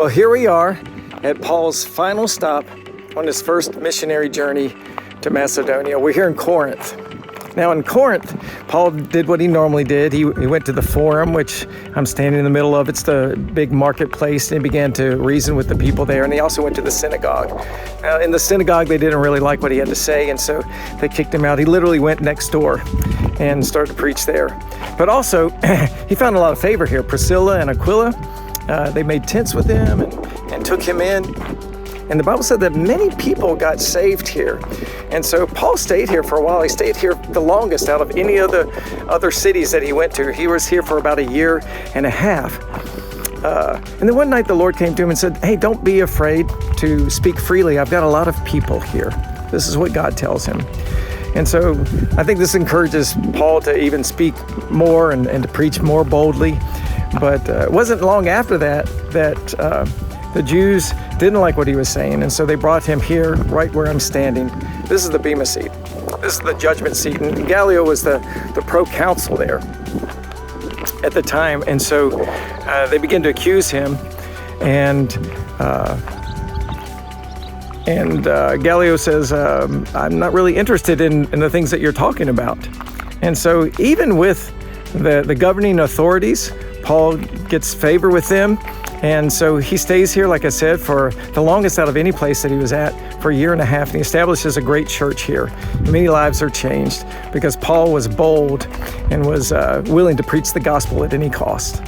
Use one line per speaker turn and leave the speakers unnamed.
Well, here we are at Paul's final stop on his first missionary journey to Macedonia. We're here in Corinth. Now in Corinth, Paul did what he normally did. He went to the forum, which I'm standing in the middle of. It's the big marketplace, and he began to reason with the people there. And he also went to the synagogue. Now in the synagogue, they didn't really like what he had to say, and so they kicked him out. He literally went next door and started to preach there. But also, he found a lot of favor here. Priscilla and Aquila, they made tents with him and took him in. And the Bible said that many people got saved here. And so Paul stayed here for a while. He stayed here the longest out of any of the other cities that he went to. He was here for about a year and a half. And then one night the Lord came to him and said, "Hey, don't be afraid to speak freely. I've got a lot of people here." This is what God tells him. And so I think this encourages Paul to even speak more and to preach more boldly. But it wasn't long after that the Jews didn't like what he was saying, and so they brought him here, right where I'm standing. This is the Bema seat. This is the judgment seat, and Gallio was the proconsul there at the time. And so they begin to accuse him, and Gallio says, "I'm not really interested in the things that you're talking about." And so even with the governing authorities, Paul gets favor with them. And so he stays here, like I said, for the longest out of any place that he was at, for a year and a half. And he establishes a great church here. Many lives are changed because Paul was bold and was willing to preach the gospel at any cost.